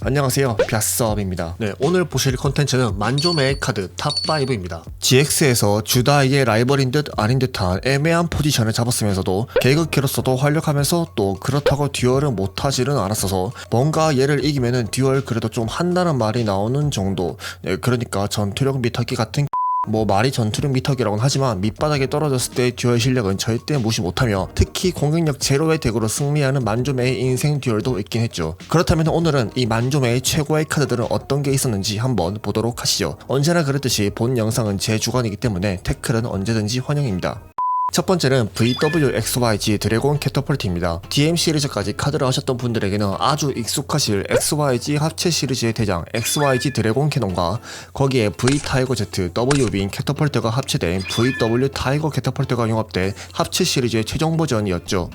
안녕하세요, 벼썸입니다. 네, 오늘 보실 컨텐츠는 만조메의 카드 탑5입니다. GX에서 주다이의 라이벌인 듯 아닌 듯한 애매한 포지션을 잡았으면서도 개그캐로서도 활약하면서 또 그렇다고 듀얼은 못하지는 않았어서 뭔가 얘를 이기면은 듀얼 그래도 좀 한다는 말이 나오는 정도. 네, 그러니까 전투력 미터기 같은 뭐 말이 전투력 미터기라고는 하지만 밑바닥에 떨어졌을 때 듀얼 실력은 절대 무시 못하며 특히 공격력 제로의 덱으로 승리하는 만조메의 인생 듀얼도 있긴 했죠. 그렇다면 오늘은 이 만조메의 최고의 카드들은 어떤 게 있었는지 한번 보도록 하시죠. 언제나 그랬듯이 본 영상은 제 주관이기 때문에 태클은 언제든지 환영입니다. 첫 번째는 VWXYG 드래곤 캐터펄트입니다. DM 시리즈까지 카드를 하셨던 분들에게는 아주 익숙하실 XYG 합체 시리즈의 대장 XYG 드래곤 캐논과 거기에 V 타이거 Z W윙 캐터펄트가 합체된 VW 타이거 캐터펄트가 융합된 합체 시리즈의 최종 버전이었죠.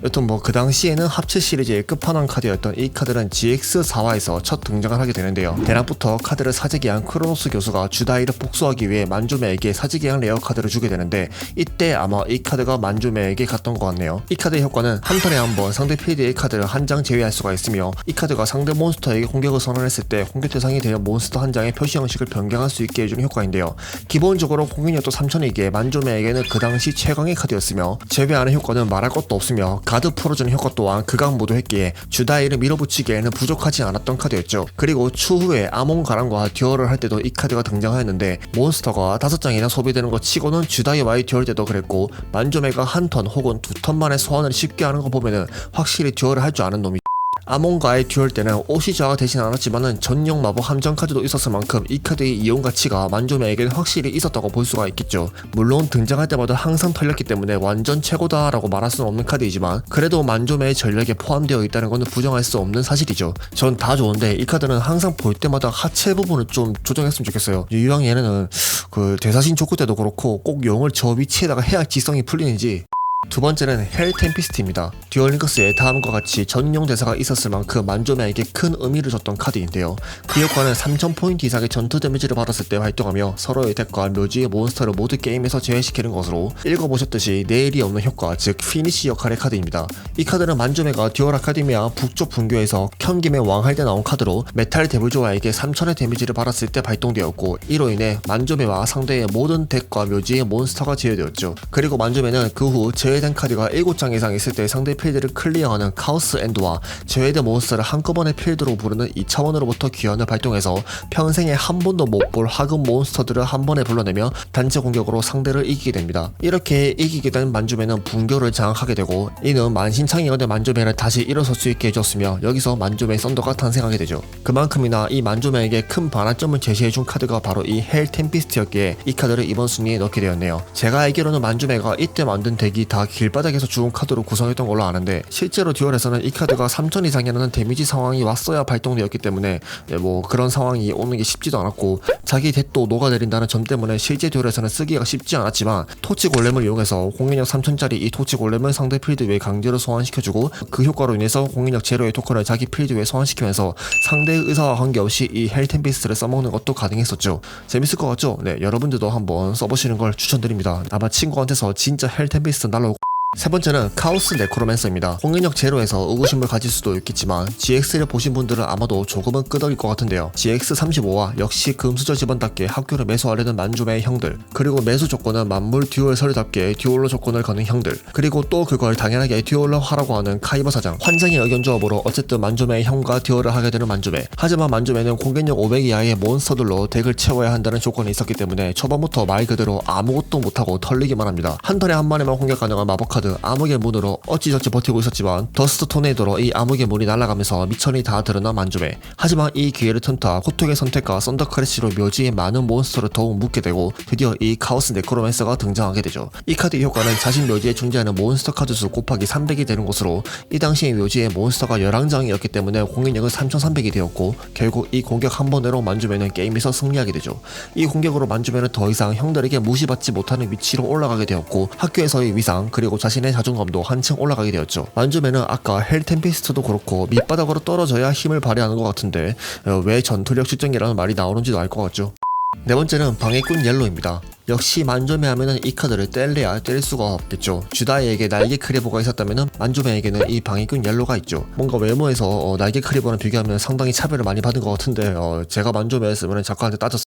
여튼 뭐 그 당시에는 합체 시리즈의 끝판왕 카드였던 이 카드는 GX4화에서 첫 등장을 하게 되는데요. 대낮부터 카드를 사재기한 크로노스 교수가 주다이를 복수하기 위해 만조메에게 사재기한 레어 카드를 주게 되는데 이때 아마 이 카드가 만조메에게 갔던 것 같네요. 이 카드의 효과는 한 턴에 한 번 상대 필드의 카드를 한 장 제외할 수가 있으며 이 카드가 상대 몬스터에게 공격을 선언했을 때 공격 대상이 되는 몬스터 한 장의 표시 형식을 변경할 수 있게 해주는 효과인데요. 기본적으로 공격력도 3000이기에 만조메에게는 그 당시 최강의 카드였으며 제외하는 효과는 말할 것도 없으며 가드 풀어주는 효과 또한 극악 모드했기에 주다이를 밀어붙이기에는 부족하지 않았던 카드였죠. 그리고 추후에 아몬가랑과 듀얼을 할 때도 이 카드가 등장하였는데 몬스터가 5장이나 소비되는 것 치고는 주다이와의 듀얼 때도 그랬고 만조메가 한 턴 혹은 2턴 만에 소환을 쉽게 하는 거 보면은 확실히 듀얼을 할 줄 아는 놈이. 아몬과의 듀얼 때는 옷이 저하 되진 않았지만은 전용 마법 함정 카드도 있었을 만큼 이 카드의 이용 가치가 만조메에게는 확실히 있었다고 볼 수가 있겠죠. 물론 등장할 때마다 항상 털렸기 때문에 완전 최고다라고 말할 수는 없는 카드이지만 그래도 만조메의 전력에 포함되어 있다는 것은 부정할 수 없는 사실이죠. 전 다 좋은데 이 카드는 항상 볼 때마다 하체 부분을 좀 조정했으면 좋겠어요. 이왕 얘네는 그 대사신 족구 때도 그렇고 꼭 용을 저 위치에다가 해야 지성이 풀리는지. 두 번째는 헬 템피스트입니다. 듀얼 링크스에 다음과 같이 전용 대사가 있었을 만큼 만조메에게 큰 의미를 줬던 카드인데요. 그 효과는 3000포인트 이상의 전투 데미지를 받았을 때 활동하며 서로의 덱과 묘지의 몬스터를 모두 게임에서 제외시키는 것으로 읽어보셨듯이 내일이 없는 효과, 즉 피니시 역할의 카드입니다. 이 카드는 만조메가 듀얼 아카데미아 북쪽 분교에서 현김의 왕할 때 나온 카드로 메탈 데블조아에게 3000의 데미지를 받았을 때 발동되었고 이로 인해 만조메와 상대의 모든 덱과 묘지의 몬스터가 제외되었죠. 그리고 만조메는 그 후 제외된 카드가 7장 이상 있을 때 상대 필드를 클리어하는 카오스 엔드와 제외된 몬스터를 한꺼번에 필드로 부르는 2차원으로부터 귀환을 발동해서 평생에 한 번도 못 볼 하급 몬스터들을 한 번에 불러내며 단체 공격으로 상대를 이기게 됩니다. 이렇게 이기게 된 만조메는 분교를 장악하게 되고 이는 만신창이가 된 만조메를 다시 일어설 수 있게 해줬으며 여기서 만조메 썬더가 탄생하게 되죠. 그만큼이나 이 만조메에게 큰 반환점을 제시해준 카드가 바로 이 헬 템피스트였기에 이 카드를 이번 순위에 넣게 되었네요. 제가 알기로는 만조메가 이때 만든 덱이 다 길바닥에서 죽은 카드로 구성했던 걸로 아는데 실제로 듀얼에서는 이 카드가 3000 이상이라는 데미지 상황이 왔어야 발동되었기 때문에 뭐 그런 상황이 오는 게 쉽지도 않았고 자기 덱도 녹아내린다는 점 때문에 실제 듀얼에서는 쓰기가 쉽지 않았지만 토치 골렘을 이용해서 공격력 3000짜리 이 토치 골렘을 상대 필드 위에 강제로 소환시켜주고 그 효과로 인해서 공격력 제로의 토큰을 자기 필드 위에 소환시키면서 상대의 의사와 관계없이 이 헬 템피스트를 써먹는 것도 가능했었죠. 재밌을 것 같죠? 네, 여러분들도 한번 써보시는 걸 추천드립니다. 아마 친구한테서 진짜 헬 템피스트 날라오고. 세 번째는 카오스 네크로맨서입니다. 공격력 제로에서 의구심을 가질 수도 있겠지만 GX를 보신 분들은 아마도 조금은 끄덕일 것 같은데요. GX35와 역시 금수저 집안답게 학교를 매수하려는 만조메의 형들, 그리고 매수 조건은 만물 듀얼 서류답게 듀얼로 조건을 거는 형들, 그리고 또 그걸 당연하게 듀얼로 하라고 하는 카이버 사장, 환장의 의견 조합으로 어쨌든 만조메의 형과 듀얼을 하게 되는 만조메. 하지만 만조메는 공격력 500 이하의 몬스터들로 덱을 채워야 한다는 조건이 있었기 때문에 초반부터 말 그대로 아무것도 못하고 털리기만 합니다. 한 턴에 한 마리만 공격 가능한 마법 카드 암흑의 문으로 어찌저찌 버티고 있었지만 더스트 토네이도로 이 암흑의 문이 날아가면서 미천이 다 드러난 만조메. 하지만 이 기회를 틈타 고통의 선택과 썬더 크래쉬로 묘지의 많은 몬스터를 더욱 묶게 되고 드디어 이 카오스 네크로맨서가 등장하게 되죠. 이 카드의 효과는 자신 묘지에 존재하는 몬스터 카드 수 곱하기 300이 되는 것으로 이 당시의 묘지에 몬스터가 11장이었기 때문에 공격력은 3300이 되었고 결국 이 공격 한 번으로 만조메는 게임에서 승리하게 되죠. 이 공격으로 만조메는 더 이상 형들에게 무시받지 못하는 위치로 올라가게 되었고 학교에서의 위상 그리고 자신의 자존감도 한층 올라가게 되었죠. 만조메는 아까 헬 템피스트도 그렇고 밑바닥으로 떨어져야 힘을 발휘하는 것 같은데 왜 전투력 측정이라는 말이 나오는지도 알 것 같죠. 네 번째는 방해꾼 옐로입니다. 역시 만조메 하면은 이 카드를 뗄래야 뗄 수가 없겠죠. 주다이에게 날개 크리버가 있었다면은 만조메에게는 이 방해꾼 옐로가 있죠. 뭔가 외모에서 날개 크리버랑 비교하면 상당히 차별을 많이 받은 것 같은데 제가 만조메였으면 작가한테 따졌.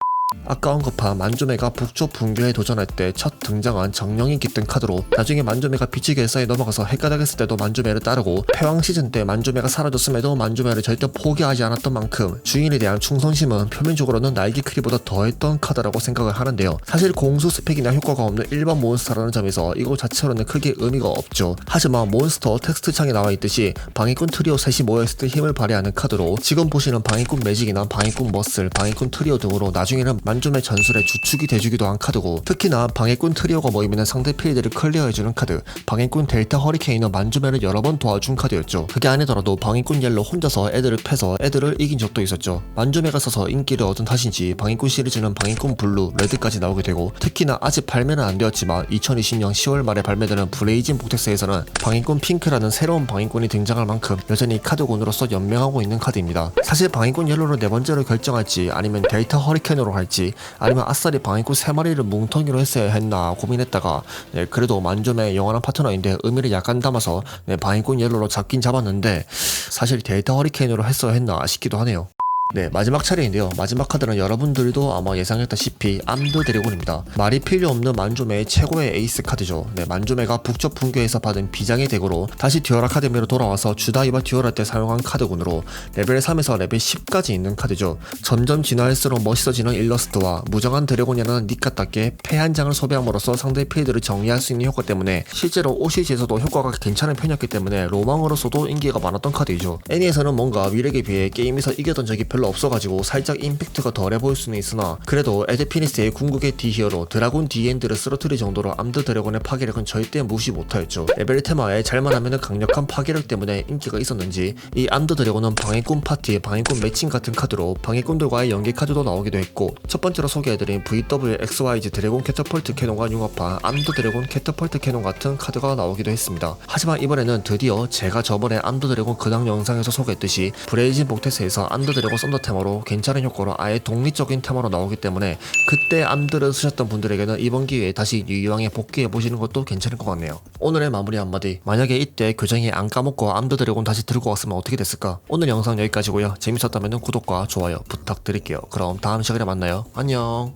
아까 언급한 만조메가 북쪽 붕괴에 도전할 때 첫 등장한 정령이 깃든 카드로 나중에 만조메가 빛의 결사에 넘어가서 헷가닥했을 때도 만조메를 따르고 패왕 시즌 때 만조메가 사라졌음에도 만조메를 절대 포기하지 않았던 만큼 주인에 대한 충성심은 표면적으로는 날개 크리보다 더했던 카드라고 생각을 하는데요. 사실 공수 스펙이나 효과가 없는 일반 몬스터라는 점에서 이거 자체로는 크게 의미가 없죠. 하지만 몬스터 텍스트 창에 나와 있듯이 방해꾼 트리오 셋이 모였을 때 힘을 발휘하는 카드로 지금 보시는 방해꾼 매직이나 방해꾼 머슬, 방해꾼 트리오 등으로 나중에는 만조메 전술의 주축이 돼주기도 한 카드고, 특히나 방해꾼 트리오가 모이면 상대 필드를 클리어해주는 카드, 방해꾼 델타 허리케인은 만조메를 여러 번 도와준 카드였죠. 그게 아니더라도 방해꾼 옐로 혼자서 애들을 패서 애들을 이긴 적도 있었죠. 만조메가 써서 인기를 얻은 탓인지 방해꾼 시리즈는 방해꾼 블루, 레드까지 나오게 되고, 특히나 아직 발매는 안 되었지만 2020년 10월 말에 발매되는 브레이진 복텍스에서는 방해꾼 핑크라는 새로운 방해꾼이 등장할 만큼 여전히 카드군으로서 연명하고 있는 카드입니다. 사실 방해꾼 옐로를 네 번째로 결정할지 아니면 델타 허리케인으로 할지 아니면 아싸리 방해꾼 3마리를 뭉텅이로 했어야 했나 고민했다가 그래도 만조메의 영원한 파트너인데 의미를 약간 담아서 방해꾼 옐로로 잡긴 잡았는데 사실 델타 허리케인으로 했어야 했나 싶기도 하네요. 네, 마지막 차례인데요. 마지막 카드는 여러분들도 아마 예상했다시피 암드 드래곤입니다. 말이 필요 없는 만조메의 최고의 에이스 카드죠. 네, 만조메가 북쪽 붕괴에서 받은 비장의 덱으로 다시 듀얼 아카데미로 돌아와서 주다이와 듀얼할 때 사용한 카드군으로 레벨 3에서 레벨 10까지 있는 카드죠. 점점 진화할수록 멋있어지는 일러스트와 무정한 드래곤이라는 닉같답게 패 한 장을 소비함으로써 상대 필드를 정리할 수 있는 효과 때문에 실제로 OCG에서도 효과가 괜찮은 편이었기 때문에 로망으로서도 인기가 많았던 카드이죠. 애니에서는 뭔가 위력에 비해 게임에서 이겼던 적이 별로 없어가지고 살짝 임팩트가 덜해 보일 수는 있으나 그래도 에드피니스의 궁극의 D히어로 드라군 D엔드를 쓰러뜨릴 정도로 암드 드래곤의 파괴력은 절대 무시 못하였죠. 레벨 테마에 잘만 하면 강력한 파괴력 때문에 인기가 있었는지 이 암드 드래곤은 방해꾼 파티, 방해꾼 매칭 같은 카드로 방해꾼들과의 연계 카드도 나오기도 했고, 첫 번째로 소개해드린 VWXYZ 드래곤 캐터펄트 캐논과 융합한 암드 드래곤 캐터펄트 캐논 같은 카드가 나오기도 했습니다. 하지만 이번에는 드디어 제가 저번에 암드 드래곤 근황 영상에서 소개했듯이 브레이진 복테스에서 암드 드래곤 썬더 테마로 괜찮은 효과로 아예 독립적인 테마로 나오기 때문에 그때 암드를 쓰셨던 분들에게는 이번 기회에 다시 유이왕에 복귀해보시는 것도 괜찮을 것 같네요. 오늘의 마무리 한마디, 만약에 이때 교정이 안 까먹고 암드 드래곤 다시 들고 왔으면 어떻게 됐을까? 오늘 영상 여기까지고요. 재밌었다면 구독과 좋아요 부탁드릴게요. 그럼 다음 시간에 만나요. 안녕.